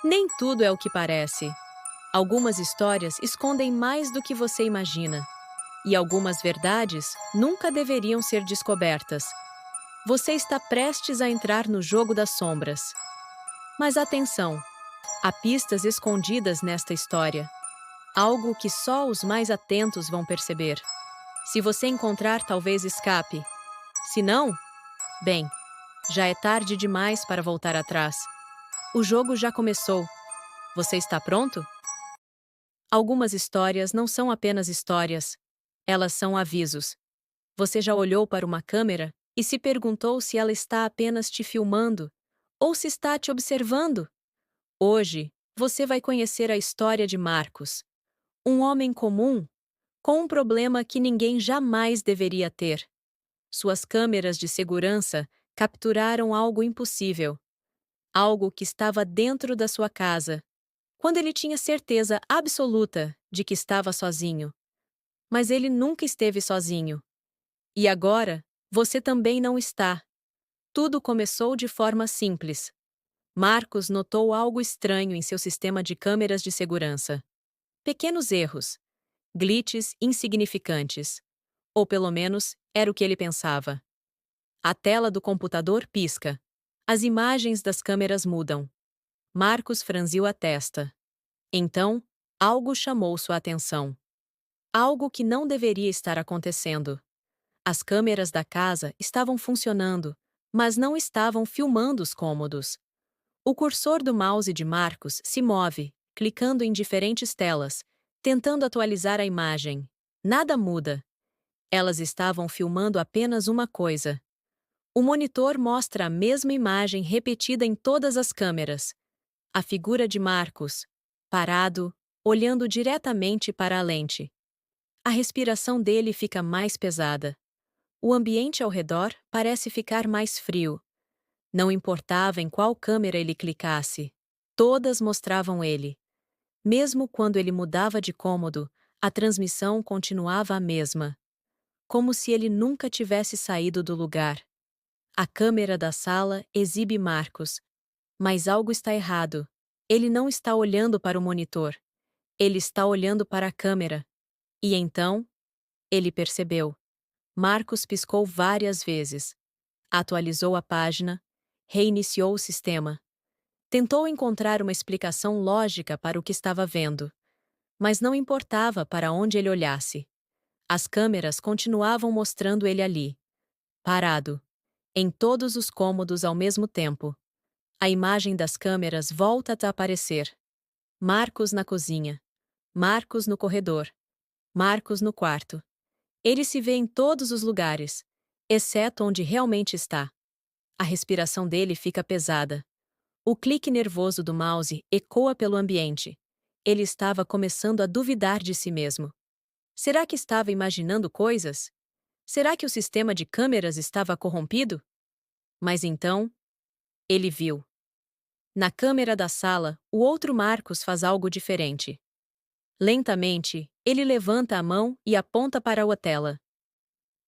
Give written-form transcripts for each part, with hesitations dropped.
Nem tudo é o que parece. Algumas histórias escondem mais do que você imagina. E algumas verdades nunca deveriam ser descobertas. Você está prestes a entrar no jogo das sombras. Mas atenção! Há pistas escondidas nesta história. Algo que só os mais atentos vão perceber. Se você encontrar, talvez escape. Se não, bem, já é tarde demais para voltar atrás. O jogo já começou. Você está pronto? Algumas histórias não são apenas histórias. Elas são avisos. Você já olhou para uma câmera e se perguntou se ela está apenas te filmando ou se está te observando? Hoje, você vai conhecer a história de Marcos, um homem comum com um problema que ninguém jamais deveria ter. Suas câmeras de segurança capturaram algo impossível, algo que estava dentro da sua casa, quando ele tinha certeza absoluta de que estava sozinho. Mas ele nunca esteve sozinho. E agora, você também não está. Tudo começou de forma simples. Marcos notou algo estranho em seu sistema de câmeras de segurança. Pequenos erros, glitches insignificantes. Ou pelo menos, era o que ele pensava. A tela do computador pisca. As imagens das câmeras mudam. Marcos franziu a testa. Então, algo chamou sua atenção. Algo que não deveria estar acontecendo. As câmeras da casa estavam funcionando, mas não estavam filmando os cômodos. O cursor do mouse de Marcos se move, clicando em diferentes telas, tentando atualizar a imagem. Nada muda. Elas estavam filmando apenas uma coisa. O monitor mostra a mesma imagem repetida em todas as câmeras. A figura de Marcos, parado, olhando diretamente para a lente. A respiração dele fica mais pesada. O ambiente ao redor parece ficar mais frio. Não importava em qual câmera ele clicasse. Todas mostravam ele. Mesmo quando ele mudava de cômodo, a transmissão continuava a mesma. Como se ele nunca tivesse saído do lugar. A câmera da sala exibe Marcos. Mas algo está errado. Ele não está olhando para o monitor. Ele está olhando para a câmera. E então, ele percebeu. Marcos piscou várias vezes. Atualizou a página. Reiniciou o sistema. Tentou encontrar uma explicação lógica para o que estava vendo. Mas não importava para onde ele olhasse. As câmeras continuavam mostrando ele ali. Parado. Em todos os cômodos ao mesmo tempo. A imagem das câmeras volta a aparecer. Marcos na cozinha. Marcos no corredor. Marcos no quarto. Ele se vê em todos os lugares, exceto onde realmente está. A respiração dele fica pesada. O clique nervoso do mouse ecoa pelo ambiente. Ele estava começando a duvidar de si mesmo. Será que estava imaginando coisas? Será que o sistema de câmeras estava corrompido? Mas então, ele viu. Na câmera da sala, o outro Marcos faz algo diferente. Lentamente, ele levanta a mão e aponta para a tela.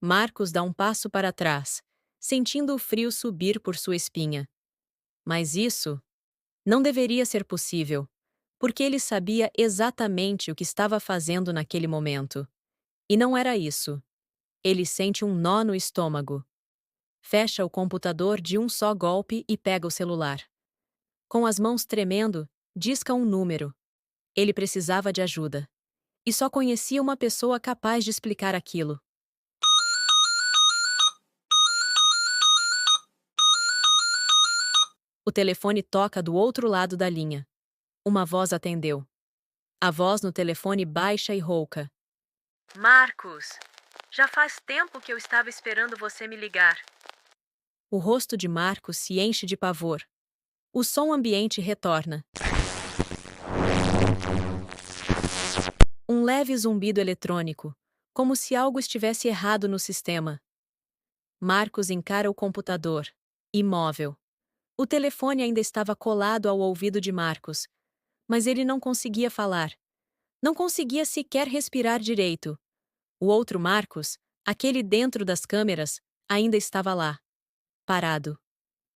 Marcos dá um passo para trás, sentindo o frio subir por sua espinha. Mas isso não deveria ser possível, porque ele sabia exatamente o que estava fazendo naquele momento. E não era isso. Ele sente um nó no estômago. Fecha o computador de um só golpe e pega o celular. Com as mãos tremendo, disca um número. Ele precisava de ajuda. E só conhecia uma pessoa capaz de explicar aquilo. O telefone toca do outro lado da linha. Uma voz atendeu. A voz no telefone baixa e rouca. Marcos, já faz tempo que eu estava esperando você me ligar. O rosto de Marcos se enche de pavor. O som ambiente retorna. Um leve zumbido eletrônico, como se algo estivesse errado no sistema. Marcos encara o computador, imóvel. O telefone ainda estava colado ao ouvido de Marcos, mas ele não conseguia falar. Não conseguia sequer respirar direito. O outro Marcos, aquele dentro das câmeras, ainda estava lá, parado,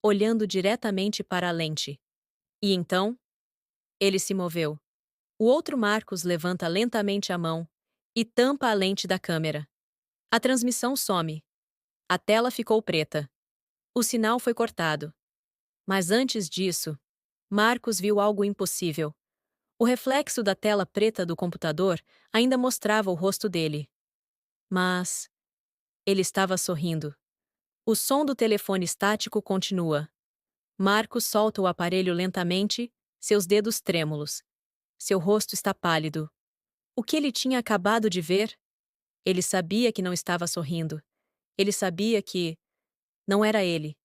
olhando diretamente para a lente. E então, Ele se moveu. O outro Marcos levanta lentamente a mão e tampa a lente da câmera. A transmissão some. A tela ficou preta. O sinal foi cortado. Mas antes disso, Marcos viu algo impossível. O reflexo da tela preta do computador ainda mostrava o rosto dele. Mas ele estava sorrindo. O som do telefone estático continua. Marcos solta o aparelho lentamente, seus dedos trêmulos. Seu rosto está pálido. O que ele tinha acabado de ver? Ele sabia que não estava sorrindo. Ele sabia que não era ele.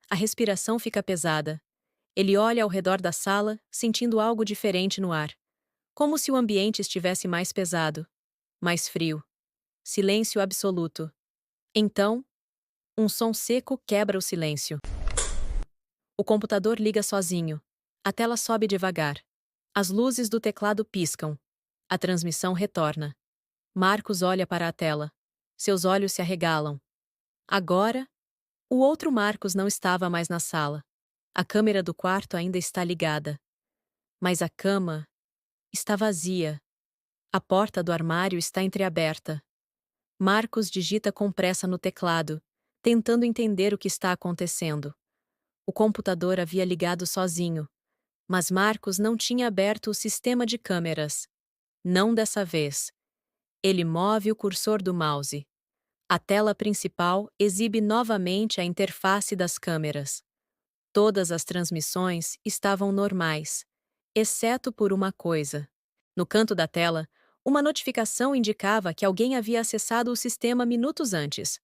A respiração fica pesada. Ele olha ao redor da sala, sentindo algo diferente no ar. Como se o ambiente estivesse mais pesado, mais frio. Silêncio absoluto. Então, um som seco quebra o silêncio. O computador liga sozinho. A tela sobe devagar. As luzes do teclado piscam. A transmissão retorna. Marcos olha para a tela. Seus olhos se arregalam. Agora, o outro Marcos não estava mais na sala. A câmera do quarto ainda está ligada. Mas a cama está vazia. A porta do armário está entreaberta. Marcos digita com pressa no teclado, tentando entender o que está acontecendo. O computador havia ligado sozinho, mas Marcos não tinha aberto o sistema de câmeras. Não dessa vez. Ele move o cursor do mouse. A tela principal exibe novamente a interface das câmeras. Todas as transmissões estavam normais, exceto por uma coisa. No canto da tela, uma notificação indicava que alguém havia acessado o sistema minutos antes.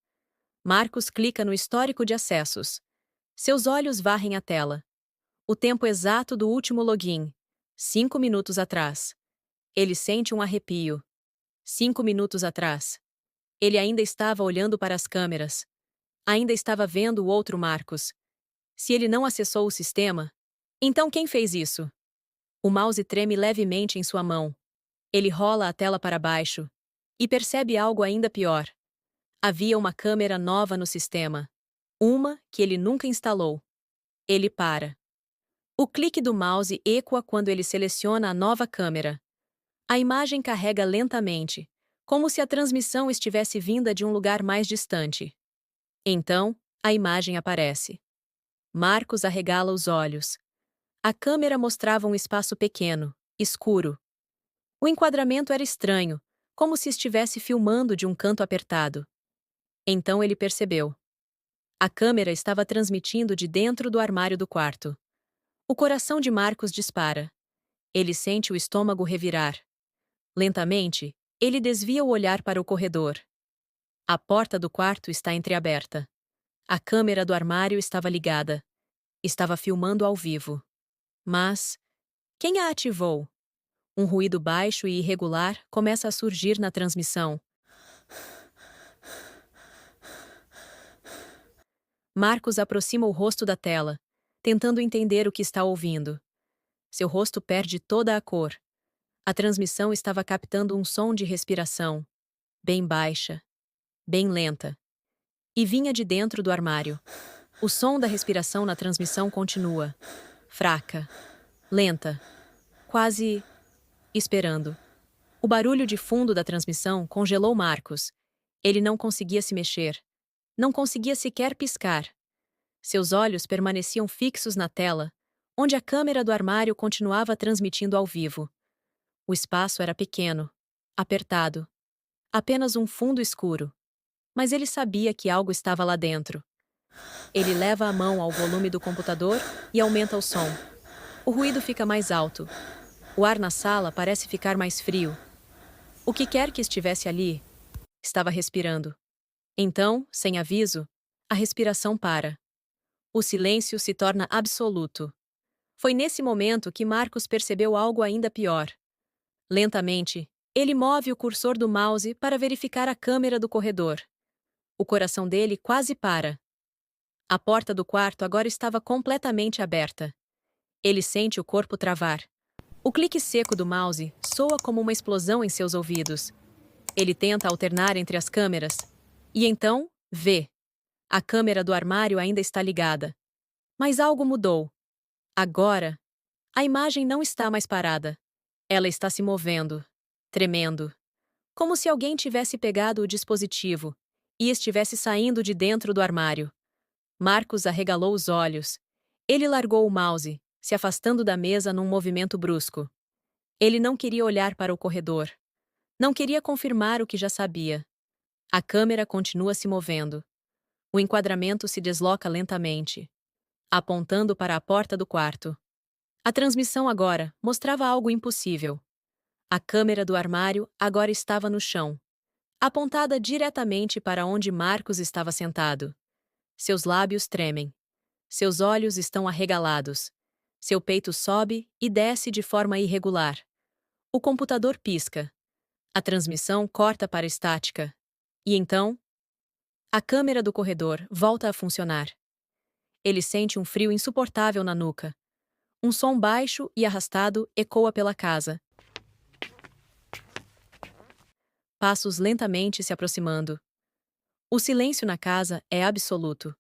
Marcos clica no histórico de acessos. Seus olhos varrem a tela. O tempo exato do último login. 5 minutos atrás. Ele sente um arrepio. 5 minutos atrás. Ele ainda estava olhando para as câmeras. Ainda estava vendo o outro Marcos. Se ele não acessou o sistema, então quem fez isso? O mouse treme levemente em sua mão. Ele rola a tela para baixo e percebe algo ainda pior. Havia uma câmera nova no sistema. Uma que ele nunca instalou. Ele para. O clique do mouse ecoa quando ele seleciona a nova câmera. A imagem carrega lentamente, como se a transmissão estivesse vinda de um lugar mais distante. Então, a imagem aparece. Marcos arregala os olhos. A câmera mostrava um espaço pequeno, escuro. O enquadramento era estranho, como se estivesse filmando de um canto apertado. Então ele percebeu. A câmera estava transmitindo de dentro do armário do quarto. O coração de Marcos dispara. Ele sente o estômago revirar. Lentamente, ele desvia o olhar para o corredor. A porta do quarto está entreaberta. A câmera do armário estava ligada. Estava filmando ao vivo. Mas quem a ativou? Um ruído baixo e irregular começa a surgir na transmissão. Marcos aproxima o rosto da tela, tentando entender o que está ouvindo. Seu rosto perde toda a cor. A transmissão estava captando um som de respiração, bem baixa, bem lenta, e vinha de dentro do armário. O som da respiração na transmissão continua, fraca, lenta, quase esperando. O barulho de fundo da transmissão congelou Marcos. Ele não conseguia se mexer. Não conseguia sequer piscar. Seus olhos permaneciam fixos na tela, onde a câmera do armário continuava transmitindo ao vivo. O espaço era pequeno, apertado. Apenas um fundo escuro. Mas ele sabia que algo estava lá dentro. Ele leva a mão ao volume do computador e aumenta o som. O ruído fica mais alto. O ar na sala parece ficar mais frio. O que quer que estivesse ali estava respirando. Então, sem aviso, a respiração para. O silêncio se torna absoluto. Foi nesse momento que Marcos percebeu algo ainda pior. Lentamente, ele move o cursor do mouse para verificar a câmera do corredor. O coração dele quase para. A porta do quarto agora estava completamente aberta. Ele sente o corpo travar. O clique seco do mouse soa como uma explosão em seus ouvidos. Ele tenta alternar entre as câmeras. E então, vê. A câmera do armário ainda está ligada. Mas algo mudou. Agora, A imagem não está mais parada. Ela está se movendo, tremendo, como se alguém tivesse pegado o dispositivo e estivesse saindo de dentro do armário. Marcos arregalou os olhos. Ele largou o mouse, se afastando da mesa num movimento brusco. Ele não queria olhar para o corredor. Não queria confirmar o que já sabia. A câmera continua se movendo. O enquadramento se desloca lentamente, apontando para a porta do quarto. A transmissão agora mostrava algo impossível. A câmera do armário agora estava no chão, apontada diretamente para onde Marcos estava sentado. Seus lábios tremem. Seus olhos estão arregalados. Seu peito sobe e desce de forma irregular. O computador pisca. A transmissão corta para estática. E então, a câmera do corredor volta a funcionar. Ele sente um frio insuportável na nuca. Um som baixo e arrastado ecoa pela casa. Passos lentamente se aproximando. O silêncio na casa é absoluto.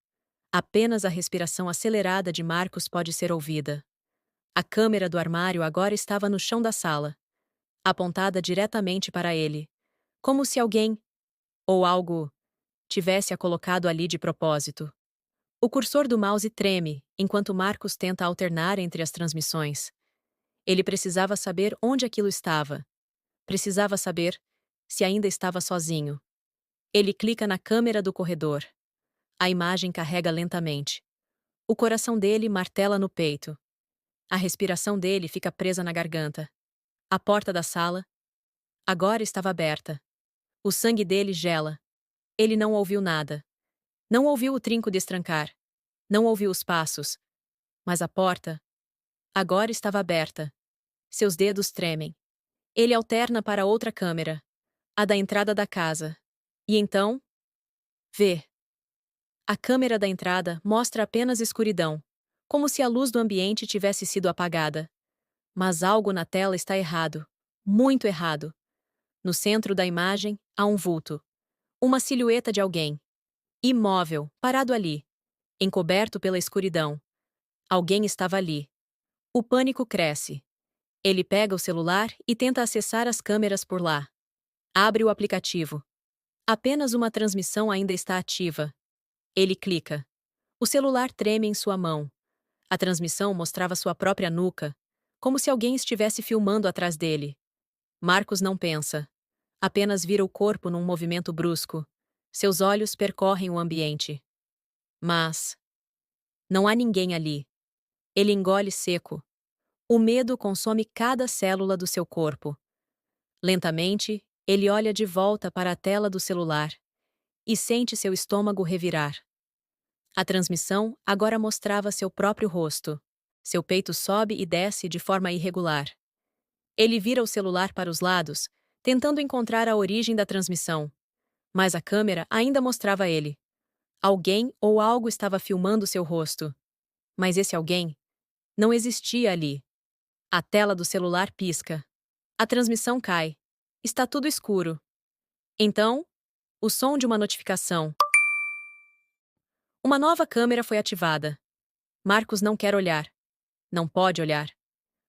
Apenas a respiração acelerada de Marcos pode ser ouvida. A câmera do armário agora estava no chão da sala, apontada diretamente para ele, como se alguém, ou algo, tivesse a colocado ali de propósito. O cursor do mouse treme enquanto Marcos tenta alternar entre as transmissões. Ele precisava saber onde aquilo estava. Precisava saber se ainda estava sozinho. Ele clica na câmera do corredor. A imagem carrega lentamente. O coração dele martela no peito. A respiração dele fica presa na garganta. A porta da sala agora estava aberta. O sangue dele gela. Ele não ouviu nada. Não ouviu o trinco destrancar. Não ouviu os passos. Mas a porta agora estava aberta. Seus dedos tremem. Ele alterna para outra câmera, a da entrada da casa. E então, vê. A câmera da entrada mostra apenas escuridão, como se a luz do ambiente tivesse sido apagada. Mas algo na tela está errado. Muito errado. No centro da imagem, há um vulto. Uma silhueta de alguém. Imóvel, parado ali. Encoberto pela escuridão. Alguém estava ali. O pânico cresce. Ele pega o celular e tenta acessar as câmeras por lá. Abre o aplicativo. Apenas uma transmissão ainda está ativa. Ele clica. O celular treme em sua mão. A transmissão mostrava sua própria nuca, como se alguém estivesse filmando atrás dele. Marcos não pensa. Apenas vira o corpo num movimento brusco. Seus olhos percorrem o ambiente. Mas não há ninguém ali. Ele engole seco. O medo consome cada célula do seu corpo. Lentamente, ele olha de volta para a tela do celular e sente seu estômago revirar. A transmissão agora mostrava seu próprio rosto. Seu peito sobe e desce de forma irregular. Ele vira o celular para os lados, tentando encontrar a origem da transmissão. Mas a câmera ainda mostrava ele. Alguém ou algo estava filmando seu rosto. Mas esse alguém não existia ali. A tela do celular pisca. A transmissão cai. Está tudo escuro. Então, o som de uma notificação. Uma nova câmera foi ativada. Marcos não quer olhar. Não pode olhar.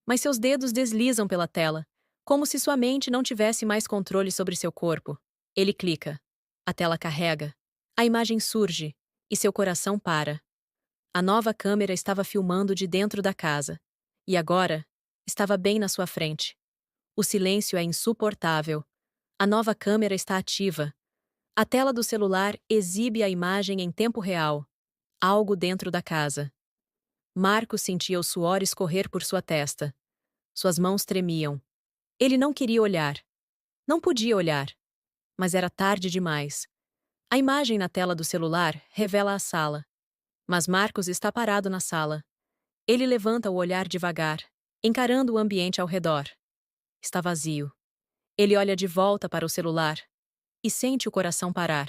Mas seus dedos deslizam pela tela, como se sua mente não tivesse mais controle sobre seu corpo. Ele clica. A tela carrega. A imagem surge, e seu coração para. A nova câmera estava filmando de dentro da casa. E agora, estava bem na sua frente. O silêncio é insuportável. A nova câmera está ativa. A tela do celular exibe a imagem em tempo real. Algo dentro da casa. Marcos sentia o suor escorrer por sua testa. Suas mãos tremiam. Ele não queria olhar. Não podia olhar. Mas era tarde demais. A imagem na tela do celular revela a sala. Mas Marcos está parado na sala. Ele levanta o olhar devagar, encarando o ambiente ao redor. Está vazio. Ele olha de volta para o celular e sente o coração parar.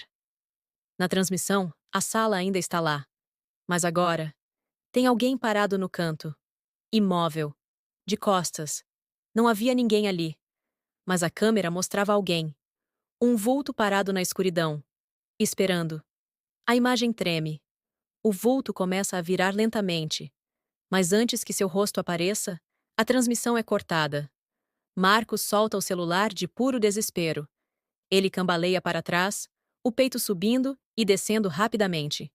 Na transmissão, a sala ainda está lá. Mas agora, tem alguém parado no canto. Imóvel. De costas. Não havia ninguém ali. Mas a câmera mostrava alguém. Um vulto parado na escuridão. Esperando. A imagem treme. O vulto começa a virar lentamente. Mas antes que seu rosto apareça, A transmissão é cortada. Marcos solta o celular de puro desespero. Ele cambaleia para trás, o peito subindo e descendo rapidamente.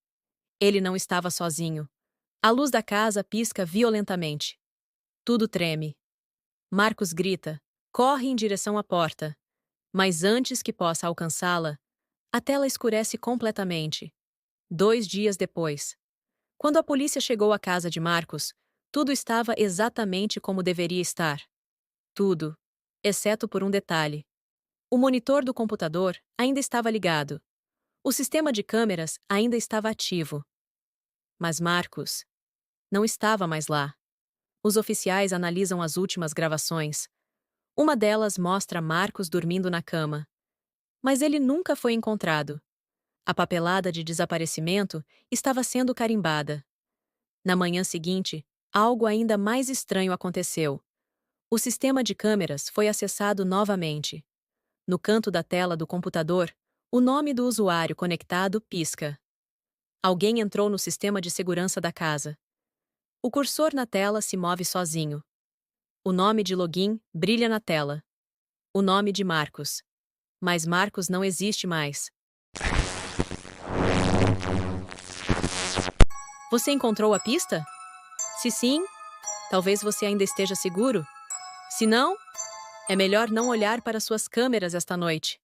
Ele não estava sozinho. A luz da casa pisca violentamente. Tudo treme. Marcos grita, corre em direção à porta. Mas antes que possa alcançá-la, a tela escurece completamente. 2 dias depois. Quando a polícia chegou à casa de Marcos, tudo estava exatamente como deveria estar. Tudo, exceto por um detalhe. O monitor do computador ainda estava ligado. O sistema de câmeras ainda estava ativo. Mas Marcos não estava mais lá. Os oficiais analisam as últimas gravações. Uma delas mostra Marcos dormindo na cama. Mas ele nunca foi encontrado. A papelada de desaparecimento estava sendo carimbada. Na manhã seguinte, algo ainda mais estranho aconteceu. O sistema de câmeras foi acessado novamente. No canto da tela do computador, o nome do usuário conectado pisca. Alguém entrou no sistema de segurança da casa. O cursor na tela se move sozinho. O nome de login brilha na tela. O nome de Marcos. Mas Marcos não existe mais. Você encontrou a pista? Se sim, talvez você ainda esteja seguro. Se não, é melhor não olhar para suas câmeras esta noite.